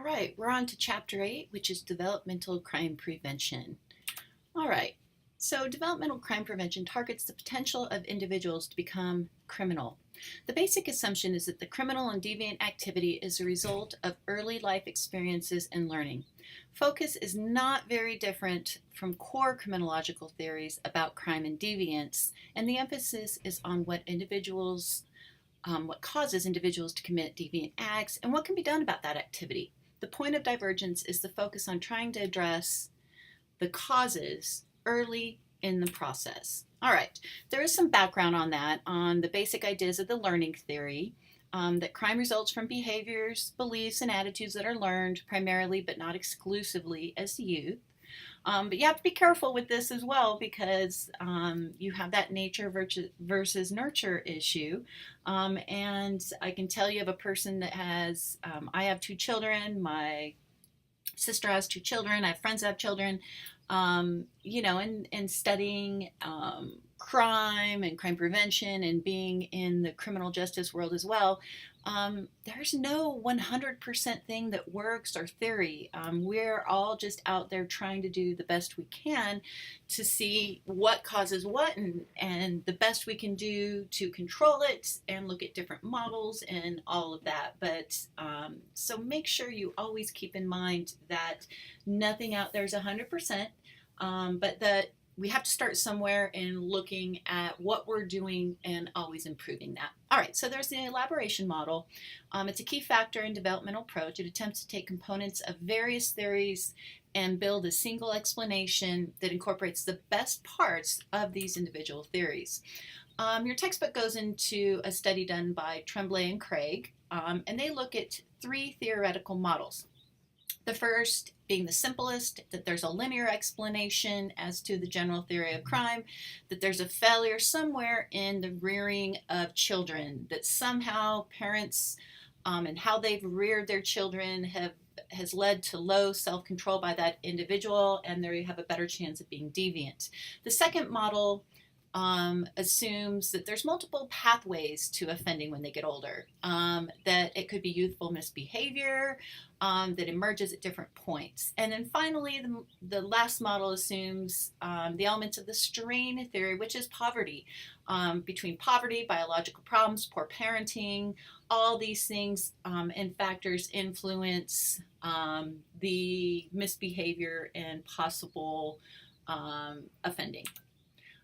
All right, we're on to Chapter 8, which is Developmental Crime Prevention. All right, so developmental crime prevention targets the potential of individuals to become criminal. The basic assumption is that the criminal and deviant activity is a result of early life experiences and learning. Focus is not very different from core criminological theories about crime and deviance, and the emphasis is on what causes individuals to commit deviant acts and what can be done about that activity. The point of divergence is the focus on trying to address the causes early in the process. All right, there is some background on that, on the basic ideas of the learning theory, that crime results from behaviors, beliefs, and attitudes that are learned primarily but not exclusively as youth. But you have to be careful with this as well because you have that nature versus nurture issue. And I can tell you of a person that has, I have two children, my sister has two children, I have friends that have children, and studying crime and crime prevention and being in the criminal justice world as well. There's no 100% thing that works or theory. We're all just out there trying to do the best we can to see what causes what and the best we can do to control it and look at different models and all of that. But so make sure you always keep in mind that nothing out there is 100%, but that we have to start somewhere in looking at what we're doing and always improving that. All right, so there's the elaboration model. It's a key factor in developmental approach. It attempts to take components of various theories and build a single explanation that incorporates the best parts of these individual theories. Your textbook goes into a study done by Tremblay and Craig, and they look at three theoretical models. The first being the simplest, that there's a linear explanation as to the general theory of crime, that there's a failure somewhere in the rearing of children, that somehow parents and how they've reared their children has led to low self-control by that individual, and there you have a better chance of being deviant. The second model assumes that there's multiple pathways to offending when they get older, that it could be youthful misbehavior that emerges at different points. And then finally, the last model assumes the elements of the strain theory, which is poverty. Between poverty, biological problems, poor parenting, all these things and factors influence the misbehavior and possible offending.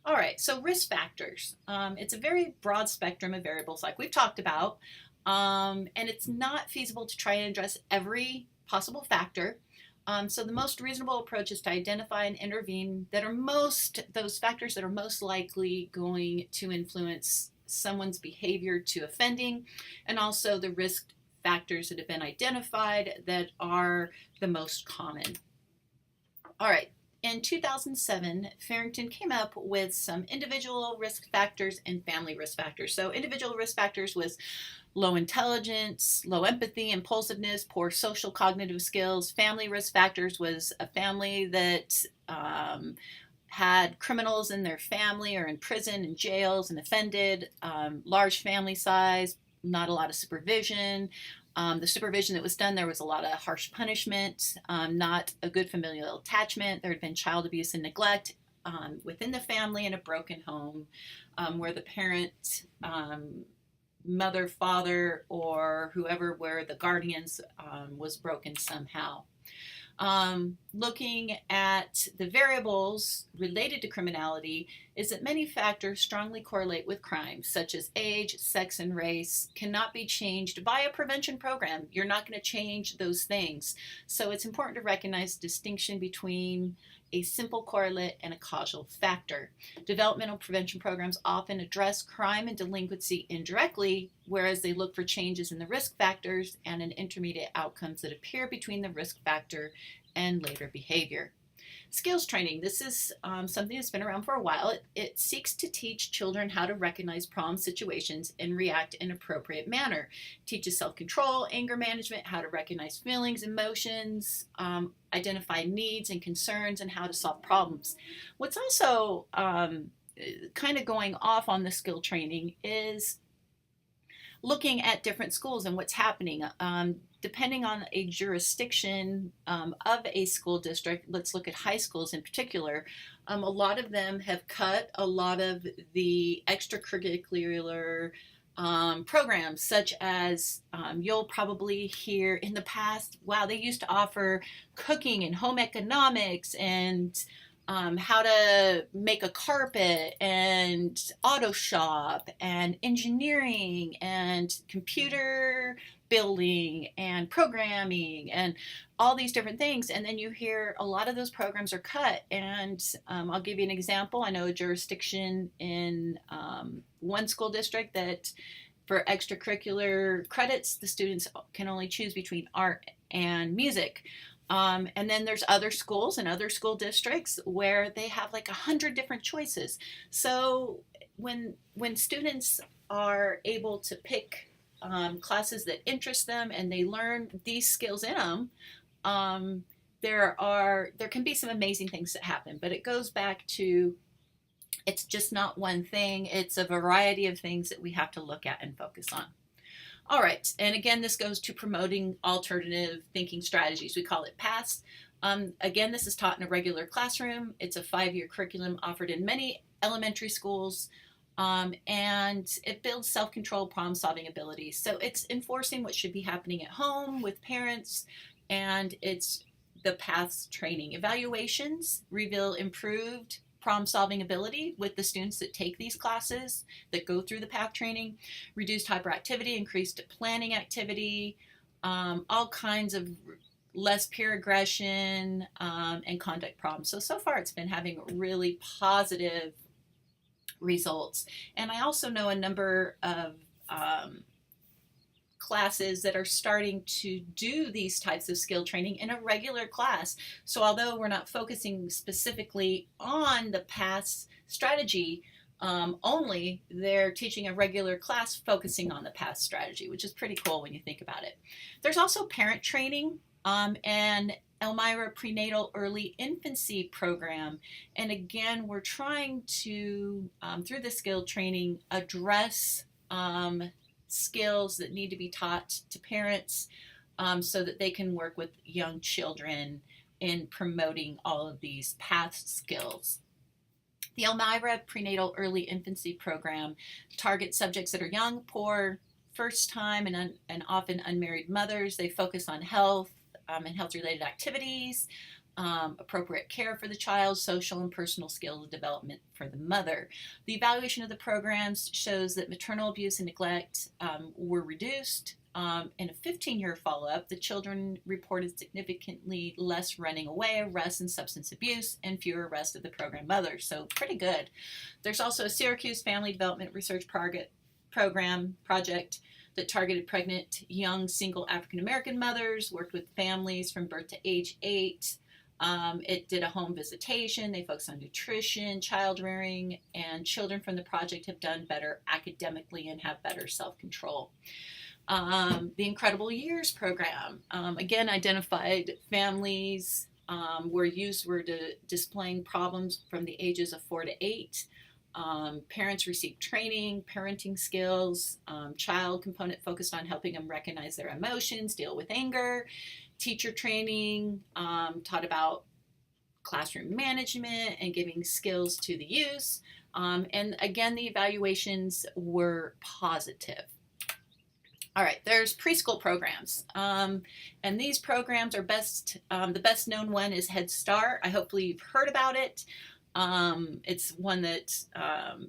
All right, so risk factors. It's a very broad spectrum of variables like we've talked about, and it's not feasible to try and address every possible factor. So the most reasonable approach is to identify and intervene those factors that are most likely going to influence someone's behavior to offending, and also the risk factors that have been identified that are the most common. All right. In 2007, Farrington came up with some individual risk factors and family risk factors. So individual risk factors was low intelligence, low empathy, impulsiveness, poor social cognitive skills. Family risk factors was a family that had criminals in their family or in prison and jails and offended, large family size, not a lot of supervision. The supervision that was done, there was a lot of harsh punishment, not a good familial attachment. There had been child abuse and neglect within the family, and a broken home where the parent, mother, father, or whoever were the guardians was broken somehow. Looking at the variables related to criminality is that many factors strongly correlate with crime, such as age, sex, and race, cannot be changed by a prevention program. You're not going to change those things. So it's important to recognize the distinction between a simple correlate and a causal factor. Developmental prevention programs often address crime and delinquency indirectly, whereas they look for changes in the risk factors and in intermediate outcomes that appear between the risk factor and later behavior. Skills training. This is something that's been around for a while. It seeks to teach children how to recognize problem situations and react in an appropriate manner. It teaches self-control, anger management, how to recognize feelings, emotions, identify needs and concerns, and how to solve problems. What's also kind of going off on the skill training is looking at different schools and what's happening. depending on a jurisdiction of a school district, let's look at high schools in particular, a lot of them have cut a lot of the extracurricular programs, such as you'll probably hear in the past, wow, they used to offer cooking and home economics and how to make a carpet and auto shop and engineering and computer building and programming and all these different things. And then you hear a lot of those programs are cut. And I'll give you an example. I know a jurisdiction in one school district that for extracurricular credits, the students can only choose between art and music. And then there's other schools and other school districts where they have like 100 different choices. So when students are able to pick classes that interest them and they learn these skills in them, there can be some amazing things that happen. But it goes back to, it's just not one thing. It's a variety of things that we have to look at and focus on. All right, and again, this goes to promoting alternative thinking strategies. We call it PASS. Again, this is taught in a regular classroom. It's a 5-year curriculum offered in many elementary schools, and it builds self-control, problem-solving abilities. So it's enforcing what should be happening at home with parents, and it's the PASS training. Evaluations reveal improved problem-solving ability with the students that take these classes, that go through the PATH training, reduced hyperactivity, increased planning activity, all kinds of less peer aggression, and conduct problems. So far it's been having really positive results. And I also know a number of classes that are starting to do these types of skill training in a regular class. So although we're not focusing specifically on the PASS strategy only, they're teaching a regular class focusing on the PASS strategy, which is pretty cool when you think about it. There's also parent training and Elmira Prenatal Early Infancy Program. And again, we're trying to, through the skill training, address skills that need to be taught to parents so that they can work with young children in promoting all of these PASS skills. The Elmira Prenatal Early Infancy Program targets subjects that are young, poor, first-time, and often unmarried mothers. They focus on health and health-related activities, appropriate care for the child, social and personal skill development for the mother. The evaluation of the programs shows that maternal abuse and neglect were reduced. In a 15-year follow-up, the children reported significantly less running away, arrests, and substance abuse, and fewer arrests of the program mothers. So pretty good. There's also a Syracuse Family Development Research project that targeted pregnant young single African American mothers, worked with families from birth to age 8. It did a home visitation. They focused on nutrition, child rearing, and children from the project have done better academically and have better self-control. The Incredible Years program, again, identified families where youth were displaying problems from the ages of 4 to 8. Parents received training, parenting skills, child component focused on helping them recognize their emotions, deal with anger. Teacher training taught about classroom management and giving skills to the youth. And again, the evaluations were positive. All right, there's preschool programs. And these programs are the best known one is Head Start. Hopefully you've heard about it. It's one that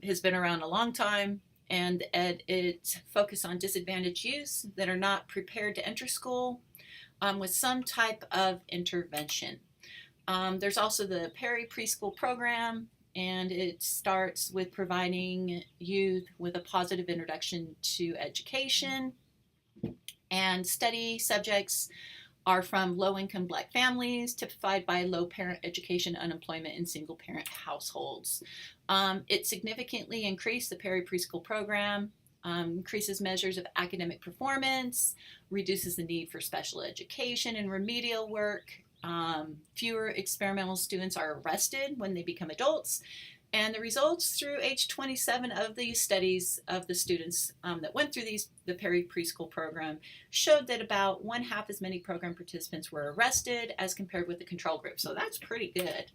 has been around a long time, and it focuses on disadvantaged youth that are not prepared to enter school with some type of intervention. There's also the Preschool program, and it starts with providing youth with a positive introduction to education. And study subjects are from low-income Black families, typified by low parent education, unemployment, and single-parent households. It significantly increased the Preschool program, increases measures of academic performance, reduces the need for special education and remedial work. Fewer experimental students are arrested when they become adults, And the results through age 27 of these studies of the students that went through the preschool program showed that about 1/2 as many program participants were arrested as compared with the control group. So that's pretty good.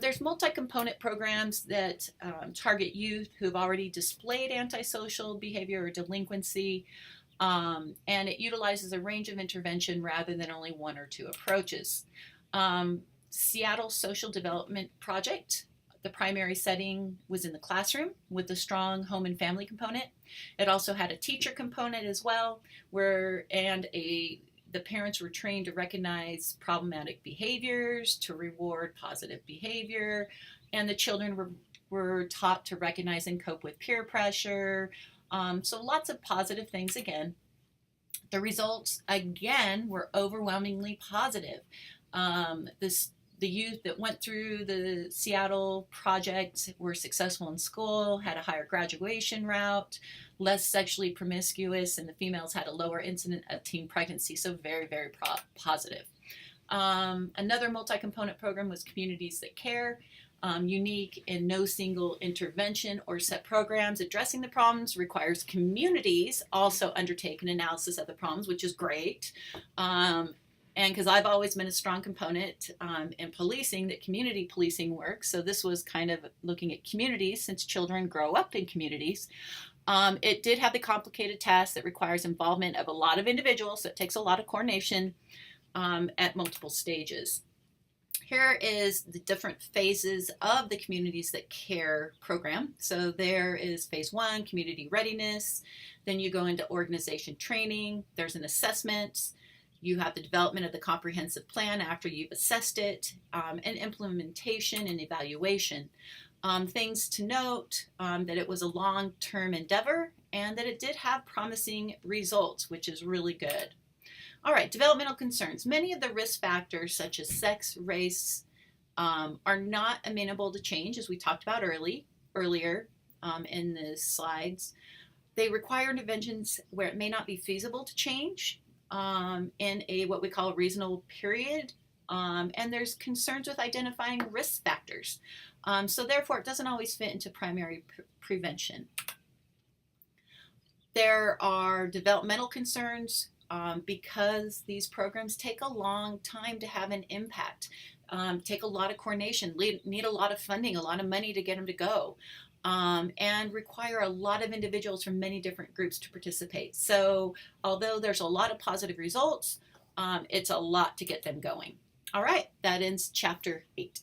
There's multi-component programs that target youth who've already displayed antisocial behavior or delinquency, and it utilizes a range of intervention rather than only one or two approaches. Seattle Social Development Project, the primary setting was in the classroom with a strong home and family component. It also had a teacher component as well, the parents were trained to recognize problematic behaviors, to reward positive behavior, and the children were taught to recognize and cope with peer pressure. So lots of positive things again. The results, again, were overwhelmingly positive. The youth that went through the Seattle project were successful in school, had a higher graduation rate, less sexually promiscuous, and the females had a lower incidence of teen pregnancy. So very, very positive. Another multi-component program was Communities That Care. Unique and no single intervention or set programs addressing the problems, requires communities also undertake an analysis of the problems, which is great. And because I've always been a strong component in policing, that community policing works. So this was kind of looking at communities, since children grow up in communities. It did have the complicated task that requires involvement of a lot of individuals. So it takes a lot of coordination at multiple stages. Here is the different phases of the Communities That Care program. So there is phase 1, community readiness. Then you go into organization training. There's an assessment. You have the development of the comprehensive plan after you've assessed it, and implementation and evaluation. Things to note, that it was a long-term endeavor and that it did have promising results, which is really good. All right, developmental concerns. Many of the risk factors, such as sex, race, are not amenable to change, as we talked about earlier in the slides. They require interventions where it may not be feasible to change in what we call a reasonable period. And there's concerns with identifying risk factors. So therefore, it doesn't always fit into primary prevention. There are developmental concerns because these programs take a long time to have an impact, take a lot of coordination, need a lot of funding, a lot of money to get them to go, and require a lot of individuals from many different groups to participate. So although there's a lot of positive results, it's a lot to get them going. All right, that ends chapter 8.